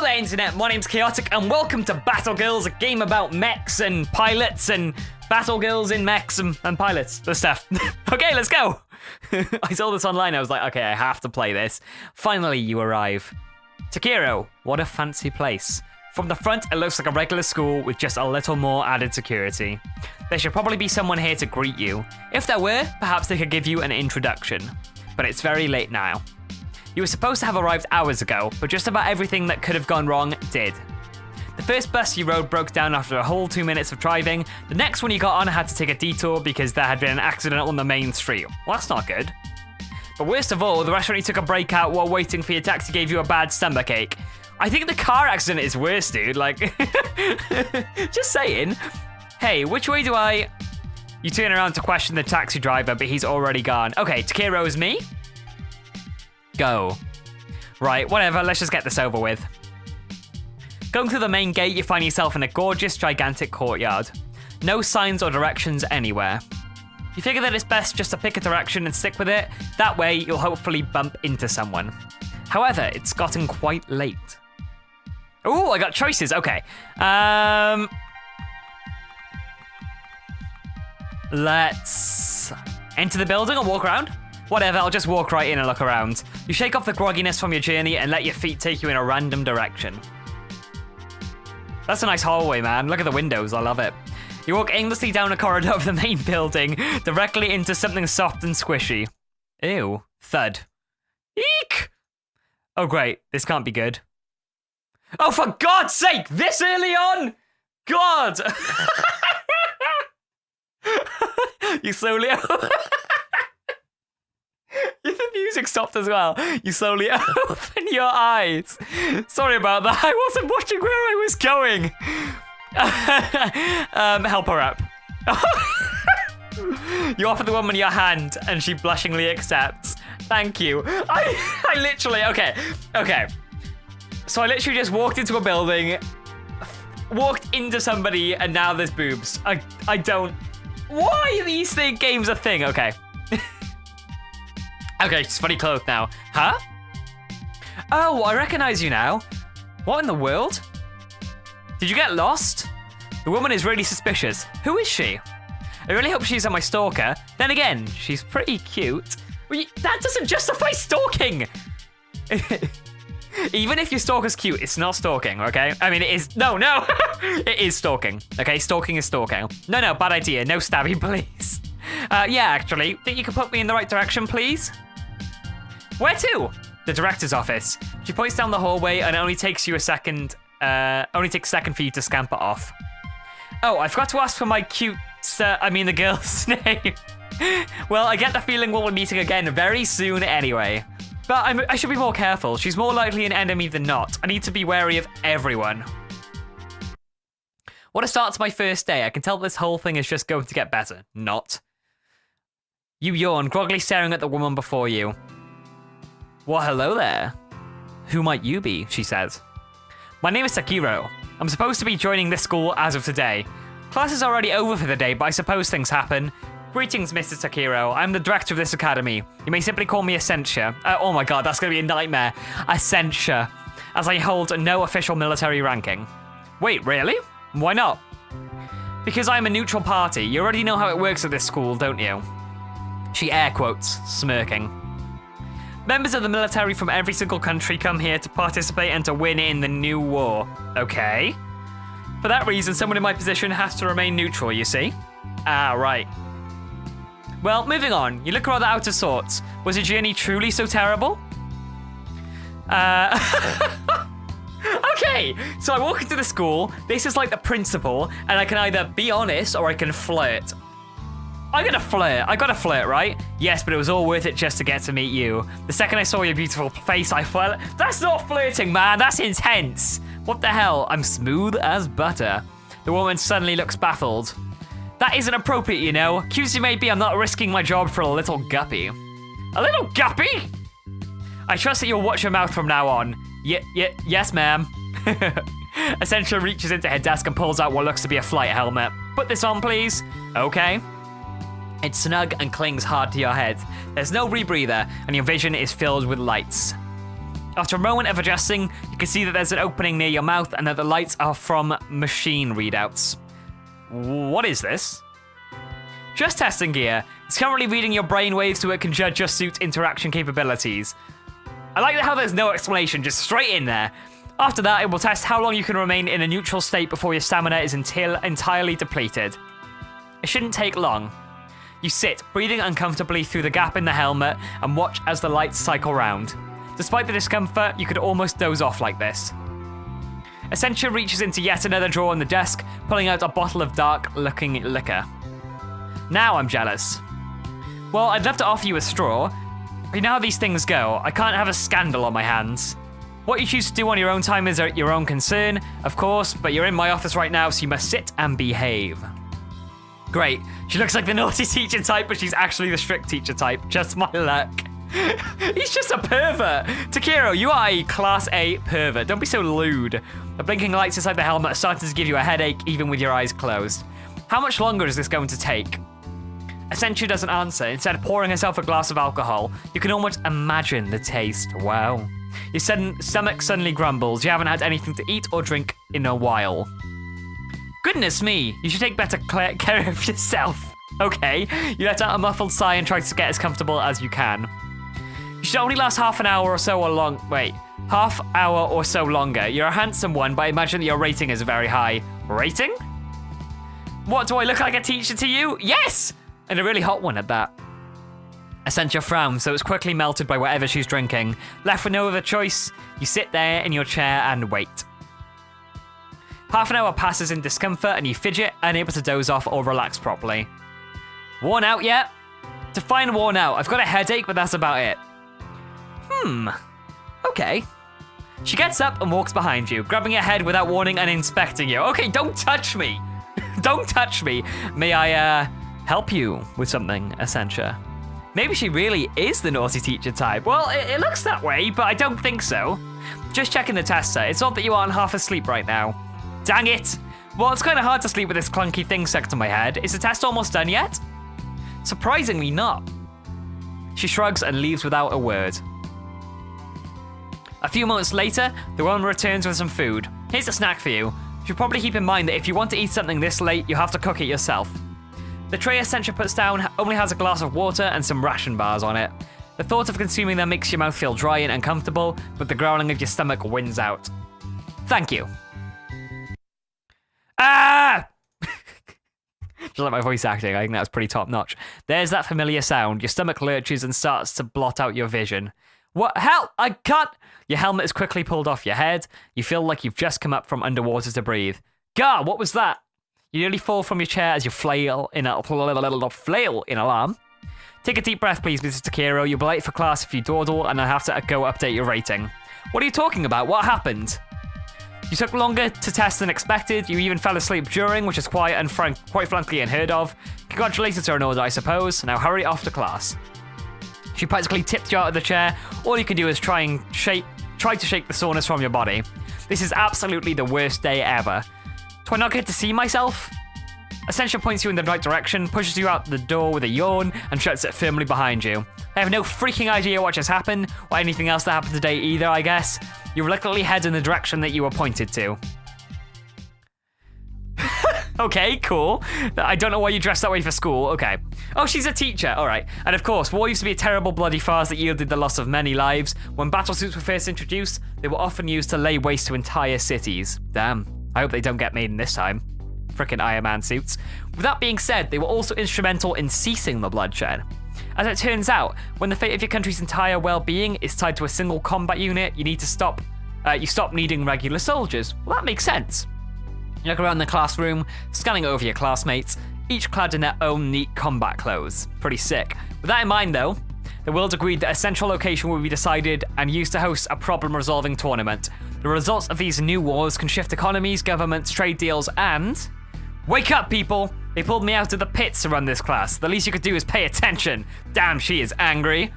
there, Internet. My name's Chaotic, and welcome to Battle Girls, a game about mechs and pilots and battle girls in mechs and pilots. The stuff. Okay, let's go. I saw this online. I was like, okay, I have to play this. Finally, you arrive. Takiro, what a fancy place. From the front, it looks like a regular school with just a little more added security. There should probably be someone here to greet you. If there were, perhaps they could give you an introduction. But it's very late now. You were supposed to have arrived hours ago, but just about everything that could have gone wrong did. The first bus you rode broke down after a whole 2 minutes of driving. The next one you got on had to take a detour because there had been an accident on the main street. Well, that's not good. But worst of all, the restaurant you took a break out while waiting for your taxi gave you a bad stomachache. I think the car accident is worse, dude. Like, just saying. Hey, which way do I... You turn around to question the taxi driver, but he's already gone. Okay, Takiro's me? Go. Right, whatever, let's just get this over with. Going through the main gate, you find yourself in a gorgeous, gigantic courtyard. No signs or directions anywhere. You figure that it's best just to pick a direction and stick with it. That way, you'll hopefully bump into someone. However, it's gotten quite late. Ooh, I got choices, okay. Let's enter the building and walk around. Whatever, I'll just walk right in and look around. You shake off the grogginess from your journey and let your feet take you in a random direction. That's a nice hallway, man. Look at the windows, I love it. You walk aimlessly down a corridor of the main building, directly into something soft and squishy. Ew. Thud. Eek! Oh great, this can't be good. Oh, for God's sake, this early on? God! You slowly... The music stopped as well. You slowly open your eyes. Sorry about that. I wasn't watching where I was going. Help her up. You offer the woman your hand, and she blushingly accepts. Thank you. I literally... Okay. So I literally just walked into a building, walked into somebody, and now there's boobs. I don't... Why are these games a thing? Okay. Okay, she's funny clothed now. Huh? Oh, I recognize you now. What in the world? Did you get lost? The woman is really suspicious. Who is she? I really hope she's not my stalker. Then again, she's pretty cute. That doesn't justify stalking! Even if your stalker's cute, it's not stalking, okay? I mean, it is... No! It is stalking, okay? Stalking is stalking. No, bad idea. No stabbing, please. Yeah, actually. Think you could put me in the right direction, please? Where to? The director's office. She points down the hallway and it only takes you a second, only takes a second for you to scamper off. Oh, I forgot to ask for my the girl's name. Well, I get the feeling we'll be meeting again very soon anyway. But I should be more careful. She's more likely an enemy than not. I need to be wary of everyone. What a start to my first day. I can tell this whole thing is just going to get better. Not. You yawn, groggily staring at the woman before you. Well, hello there. Who might you be? She says. My name is Takiro. I'm supposed to be joining this school as of today. Class is already over for the day, but I suppose things happen. Greetings, Mr. Takiro. I'm the director of this academy. You may simply call me Essentia. Oh my god, that's going to be a nightmare. Essentia. As I hold no official military ranking. Wait, really? Why not? Because I'm a neutral party. You already know how it works at this school, don't you? She air quotes, smirking. Members of the military from every single country come here to participate and to win in the new war. Okay. For that reason, someone in my position has to remain neutral, you see? Ah, right. Well, moving on. You look rather out of sorts. Was your journey truly so terrible? Okay, so I walk into the school. This is like the principal, and I can either be honest or I can flirt. I'm gonna flirt. I gotta flirt, right? Yes, but it was all worth it just to get to meet you. The second I saw your beautiful face, I flirt. That's not flirting, man. That's intense. What the hell? I'm smooth as butter. The woman suddenly looks baffled. That isn't appropriate, you know. Cute as you may be, I'm not risking my job for a little guppy. A little guppy? I trust that you'll watch your mouth from now on. Yes, ma'am. Essentia reaches into her desk and pulls out what looks to be a flight helmet. Put this on, please. Okay. It's snug and clings hard to your head. There's no rebreather, and your vision is filled with lights. After a moment of adjusting, you can see that there's an opening near your mouth and that the lights are from machine readouts. What is this? Just testing gear. It's currently reading your brainwaves so it can judge your suit's interaction capabilities. I like how there's no explanation, just straight in there. After that, it will test how long you can remain in a neutral state before your stamina is entirely depleted. It shouldn't take long. You sit, breathing uncomfortably through the gap in the helmet, and watch as the lights cycle round. Despite the discomfort, you could almost doze off like this. Essentia reaches into yet another drawer on the desk, pulling out a bottle of dark-looking liquor. Now I'm jealous. Well, I'd love to offer you a straw. But you know how these things go. I can't have a scandal on my hands. What you choose to do on your own time is at your own concern, of course, but you're in my office right now, so you must sit and behave. Great. She looks like the naughty teacher type, but she's actually the strict teacher type. Just my luck. He's just a pervert. Takiro, you are a class A pervert. Don't be so lewd. The blinking lights inside the helmet are starting to give you a headache, even with your eyes closed. How much longer is this going to take? Essentia doesn't answer, instead pouring herself a glass of alcohol. You can almost imagine the taste. Wow. Your stomach suddenly grumbles. You haven't had anything to eat or drink in a while. Goodness me, you should take better care of yourself. Okay, you let out a muffled sigh and try to get as comfortable as you can. You should only last half hour or so longer. You're a handsome one, but I imagine that your rating is very high. Rating? What, do I look like a teacher to you? Yes! And a really hot one at that. Essentia frowns, so it's quickly melted by whatever she's drinking. Left with no other choice, you sit there in your chair and wait. Half an hour passes in discomfort and you fidget, unable to doze off or relax properly. Worn out yet? Define worn out. I've got a headache, but that's about it. Okay. She gets up and walks behind you, grabbing your head without warning and inspecting you. Okay, don't touch me. Don't touch me. May I, help you with something, Essentia? Maybe she really is the naughty teacher type. Well, it looks that way, but I don't think so. Just checking the tester. It's odd that you aren't half asleep right now. Dang it! Well, it's kind of hard to sleep with this clunky thing stuck to my head. Is the test almost done yet? Surprisingly not. She shrugs and leaves without a word. A few moments later, the woman returns with some food. Here's a snack for you. You should probably keep in mind that if you want to eat something this late, you have to cook it yourself. The tray Essentia puts down only has a glass of water and some ration bars on it. The thought of consuming them makes your mouth feel dry and uncomfortable, but the growling of your stomach wins out. Thank you. Ah! Just like my voice acting, I think that was pretty top notch. There's that familiar sound. Your stomach lurches and starts to blot out your vision. What? Hell, I can't. Your helmet is quickly pulled off your head. You feel like you've just come up from underwater to breathe. Gah, what was that? You nearly fall from your chair as you flail in alarm. Take a deep breath, please, Mrs. Takiro. You'll be late for class if you dawdle, and I have to go update your rating. What are you talking about? What happened? You took longer to test than expected. You even fell asleep during, which is quite frankly unheard of. Congratulations are in order, I suppose. Now hurry off to class. She practically tipped you out of the chair. All you can do is try to shake the soreness from your body. This is absolutely the worst day ever. Do I not get to see myself? Essentia points you in the right direction, pushes you out the door with a yawn, and shuts it firmly behind you. I have no freaking idea what just happened, or anything else that happened today either, I guess. You reluctantly head in the direction that you were pointed to. Okay, cool. I don't know why you dressed that way for school. Okay. Oh, she's a teacher. All right. And of course, war used to be a terrible bloody farce that yielded the loss of many lives. When battlesuits were first introduced, they were often used to lay waste to entire cities. Damn. I hope they don't get made in this time. Frickin' Iron Man suits. With that being said, they were also instrumental in ceasing the bloodshed. As it turns out, when the fate of your country's entire well-being is tied to a single combat unit, you stop needing regular soldiers. Well, that makes sense. You look around the classroom, scanning over your classmates, each clad in their own neat combat clothes. Pretty sick. With that in mind, though, the world agreed that a central location would be decided and used to host a problem-resolving tournament. The results of these new wars can shift economies, governments, trade deals, and... Wake up, people! They pulled me out of the pits to run this class. The least you could do is pay attention. Damn, she is angry.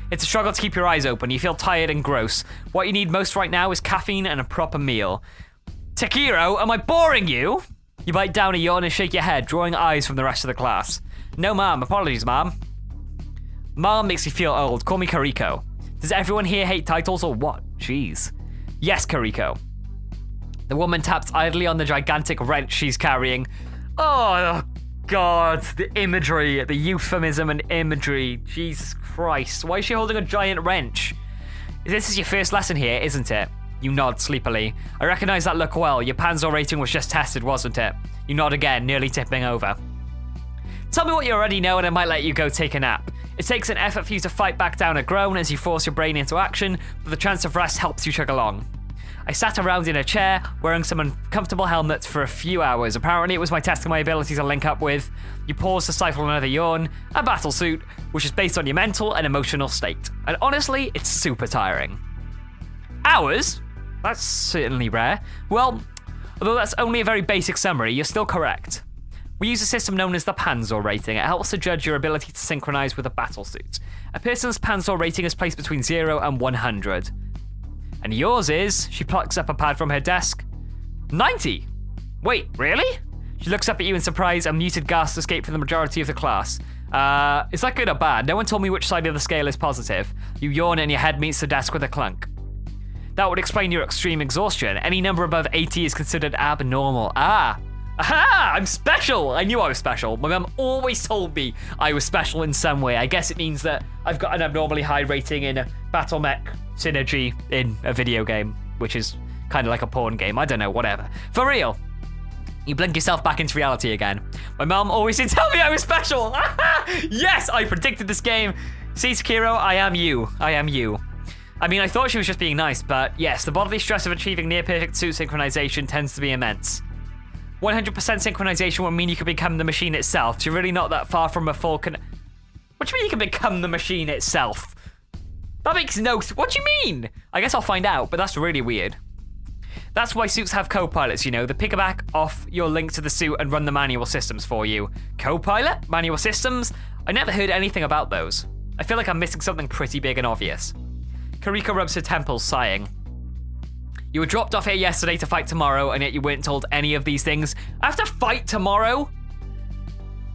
It's a struggle to keep your eyes open. You feel tired and gross. What you need most right now is caffeine and a proper meal. Takiro, am I boring you? You bite down a yawn and shake your head, drawing eyes from the rest of the class. No, ma'am. Apologies, ma'am. Ma'am makes me feel old. Call me Kariko. Does everyone here hate titles or what? Jeez. Yes, Kariko. The woman taps idly on the gigantic wrench she's carrying. Oh, God. The imagery, the euphemism and imagery. Jesus Christ. Why is she holding a giant wrench? This is your first lesson here, isn't it? You nod sleepily. I recognize that look well. Your Panzer rating was just tested, wasn't it? You nod again, nearly tipping over. Tell me what you already know and I might let you go take a nap. It takes an effort for you to fight back down a groan as you force your brain into action, but the chance of rest helps you chug along. I sat around in a chair, wearing some uncomfortable helmets for a few hours. Apparently it was my testing my ability to link up with. You pause to stifle another yawn. A battle suit, which is based on your mental and emotional state. And honestly, it's super tiring. Hours? That's certainly rare. Well, although that's only a very basic summary, you're still correct. We use a system known as the Panzer rating. It helps to judge your ability to synchronize with a battlesuit. A person's Panzer rating is placed between 0 and 100. And yours is, she plucks up a pad from her desk, 90. Wait, really? She looks up at you in surprise, and muted gasps escape from the majority of the class. Is that good or bad? No one told me which side of the scale is positive. You yawn and your head meets the desk with a clunk. That would explain your extreme exhaustion. Any number above 80 is considered abnormal. Ah! Aha! I'm special! I knew I was special. My mum always told me I was special in some way. I guess it means that I've got an abnormally high rating in a battle mech synergy in a video game, which is kind of like a porn game. I don't know, whatever. For real. You blink yourself back into reality again. My mum always did tell me I was special. Yes, I predicted this game. See, Sekiro, I am you. I am you. I mean, I thought she was just being nice, but yes, the bodily stress of achieving near-perfect suit synchronization tends to be immense. 100% synchronization will mean you can become the machine itself. So you're really not that far from a full What do you mean you can become the machine itself? That makes no... What do you mean? I guess I'll find out, but that's really weird. That's why suits have co-pilots, you know. They pick back off your link to the suit and run the manual systems for you. Co-pilot? Manual systems? I never heard anything about those. I feel like I'm missing something pretty big and obvious. Kariko rubs her temples, sighing. You were dropped off here yesterday to fight tomorrow, and yet you weren't told any of these things. I have to fight tomorrow?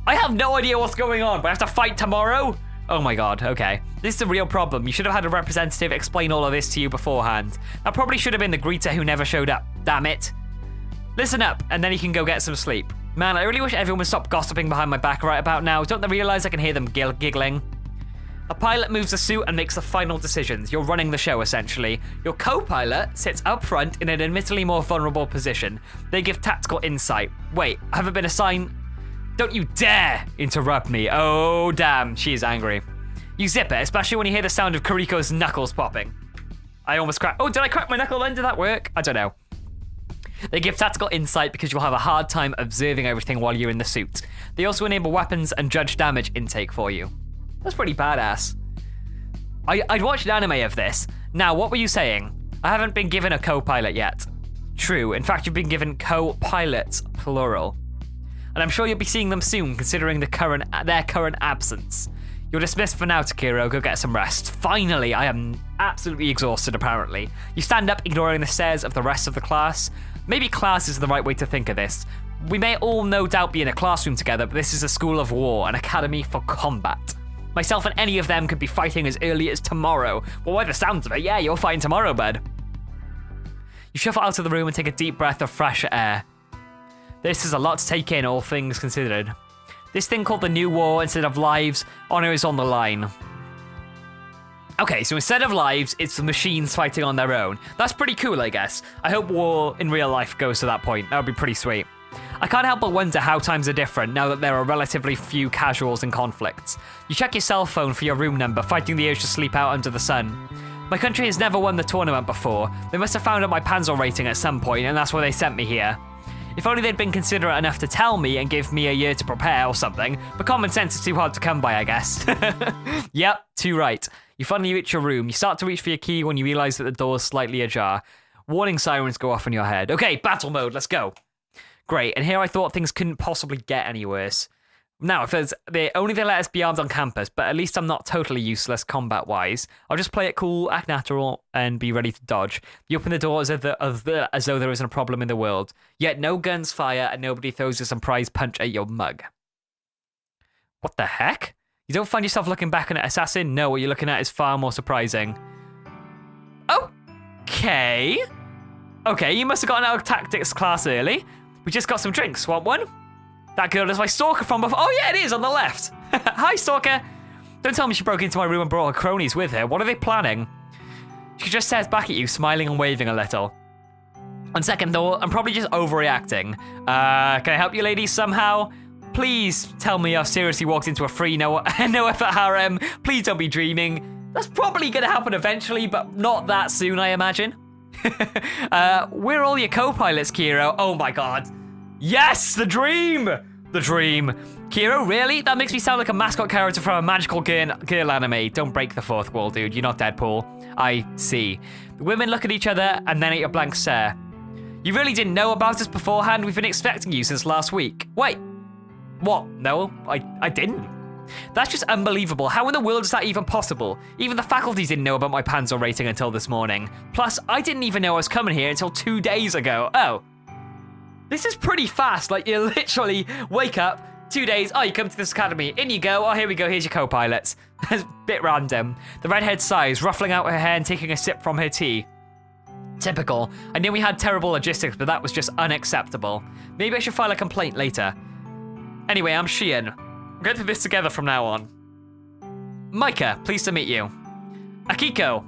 I have no idea what's going on, but I have to fight tomorrow? Oh my god, okay. This is a real problem. You should have had a representative explain all of this to you beforehand. That probably should have been the greeter who never showed up. Damn it. Listen up, and then you can go get some sleep. Man, I really wish everyone would stop gossiping behind my back right about now. Don't they realize I can hear them giggling? A pilot moves the suit and makes the final decisions. You're running the show, essentially. Your co-pilot sits up front in an admittedly more vulnerable position. They give tactical insight. Wait, I haven't been assigned... Don't you dare interrupt me. Oh, damn, she is angry. You zip it, especially when you hear the sound of Kariko's knuckles popping. I almost cracked... Oh, did I crack my knuckle then? Did that work? I don't know. They give tactical insight because you'll have a hard time observing everything while you're in the suit. They also enable weapons and judge damage intake for you. That's pretty badass. I'd watched an anime of this. Now, what were you saying? I haven't been given a co-pilot yet. True. In fact, you've been given co-pilots, plural. And I'm sure you'll be seeing them soon, considering their current absence. You're dismissed for now, Takiro. Go get some rest. Finally, I am absolutely exhausted, apparently. You stand up, ignoring the stares of the rest of the class. Maybe class is the right way to think of this. We may all no doubt be in a classroom together, but this is a school of war, an academy for combat. Myself and any of them could be fighting as early as tomorrow. Well, by the sounds of it, yeah, you're fighting tomorrow, bud. You shuffle out of the room and take a deep breath of fresh air. This is a lot to take in, all things considered. This thing called the New War, instead of lives, honor is on the line. Okay, so instead of lives, it's the machines fighting on their own. That's pretty cool, I guess. I hope war in real life goes to that point. That would be pretty sweet. I can't help but wonder how times are different now that there are relatively few casuals and conflicts. You check your cell phone for your room number, fighting the urge to sleep out under the sun. My country has never won the tournament before. They must have found out my Panzer rating at some point, and that's why they sent me here. If only they'd been considerate enough to tell me and give me a year to prepare or something, but common sense is too hard to come by, I guess. Yep, too right. You finally reach your room. You start to reach for your key when you realize that the door's slightly ajar. Warning sirens go off in your head. Okay, battle mode, let's go. Great, and here I thought things couldn't possibly get any worse. Now, if they let us be armed on campus, but at least I'm not totally useless combat-wise. I'll just play it cool, act natural, and be ready to dodge. You open the door as though there isn't a problem in the world. Yet no guns fire, and nobody throws a surprise punch at your mug. What the heck? You don't find yourself looking back on an assassin? No, what you're looking at is far more surprising. Oh! Okay. Okay, you must have gotten out of tactics class early. We just got some drinks. Want one? That girl is my stalker from before. Oh, yeah, it is on the left. Hi, stalker. Don't tell me she broke into my room and brought her cronies with her. What are they planning? She just stares back at you, smiling and waving a little. On second thought, I'm probably just overreacting. Can I help you ladies somehow? Please tell me I've seriously walked into a free no effort harem. Please don't be dreaming. That's probably gonna happen eventually, but not that soon, I imagine. We're all your co-pilots, Kiro. Oh my god. Yes, the dream! The dream. Kiro, really? That makes me sound like a mascot character from a magical girl anime. Don't break the fourth wall, dude. You're not Deadpool. I see. The women look at each other and then at your blank stare. You really didn't know about us beforehand? We've been expecting you since last week. Wait. What? No, I didn't. That's just unbelievable. How in the world is that even possible? Even the faculty didn't know about my Panzer rating until this morning. Plus, I didn't even know I was coming here until 2 days ago. Oh. This is pretty fast. Like, you literally wake up, 2 days, oh, you come to this academy. In you go. Oh, here we go. Here's your co-pilots. That's a bit random. The redhead sighs, ruffling out her hair and taking a sip from her tea. Typical. I knew we had terrible logistics, but that was just unacceptable. Maybe I should file a complaint later. Anyway, I'm Sheehan. We're going through this together from now on. Micah, pleased to meet you. Akiko.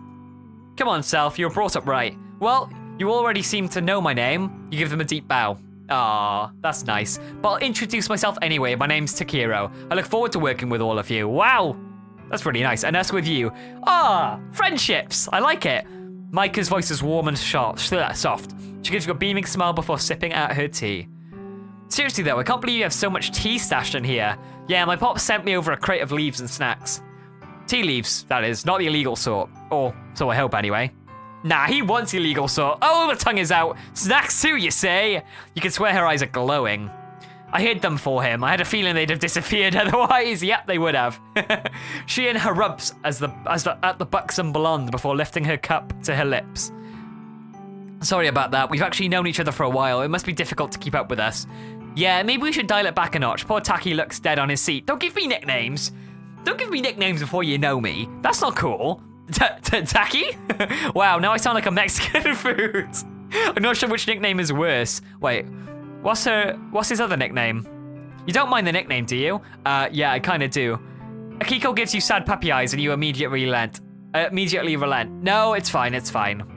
Come on, Self, you were brought up right. Well, you already seem to know my name. You give them a deep bow. Ah, that's nice. But I'll introduce myself anyway. My name's Takiro. I look forward to working with all of you. Wow. That's really nice. And us with you. Ah, friendships. I like it. Micah's voice is warm and soft. She gives you a beaming smile before sipping out her tea. Seriously though, I can't believe you have so much tea stashed in here. Yeah, my pop sent me over a crate of leaves and snacks. Tea leaves, that is, not the illegal sort. Or, so I hope anyway. Nah, he wants the illegal sort. Oh, the tongue is out. Snacks too, you say? You can swear her eyes are glowing. I hid them for him. I had a feeling they'd have disappeared otherwise. Yep, they would have. She and her rubs at the buxom blonde before lifting her cup to her lips. Sorry about that. We've actually known each other for a while. It must be difficult to keep up with us. Yeah, maybe we should dial it back a notch. Poor Taki looks dead on his seat. Don't give me nicknames. Don't give me nicknames before you know me. That's not cool. Taki? Wow, now I sound like a Mexican food. I'm not sure which nickname is worse. Wait, what's his other nickname? You don't mind the nickname, do you? Yeah, I kind of do. Akiko gives you sad puppy eyes and you immediately relent. No, it's fine, it's fine.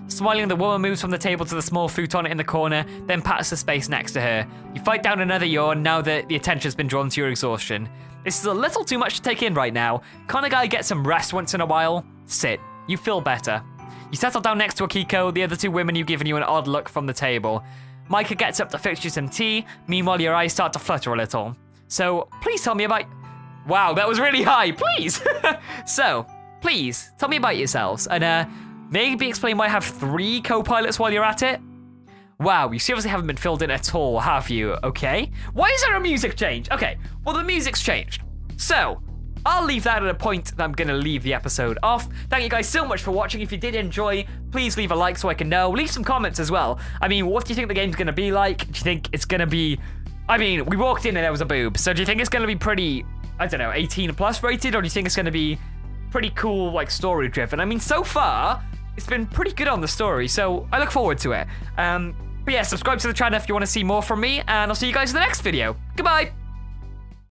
Smiling, the woman moves from the table to the small futon in the corner, then pats the space next to her. You fight down another yawn now that the attention's been drawn to your exhaustion. This is a little too much to take in right now. Can't a guy get some rest once in a while? Sit. You feel better. You settle down next to Akiko, the other two women you've given you an odd look from the table. Micah gets up to fix you some tea. Meanwhile, your eyes start to flutter a little. So, please tell me about... Wow, that was really high. Please. So, please, tell me about yourselves. And, maybe explain why I have 3 co-pilots while you're at it? Wow, you seriously haven't been filled in at all, have you? Okay. Why is there a music change? Okay, well, the music's changed. So, I'll leave that at a point that I'm going to leave the episode off. Thank you guys so much for watching. If you did enjoy, please leave a like so I can know. Leave some comments as well. I mean, what do you think the game's going to be like? Do you think it's going to be... I mean, we walked in and there was a boob. So do you think it's going to be pretty, I don't know, 18 plus rated? Or do you think it's going to be pretty cool, like, story driven? I mean, so far... It's been pretty good on the story, so I look forward to it. But yeah, subscribe to the channel if you want to see more from me, and I'll see you guys in the next video. Goodbye!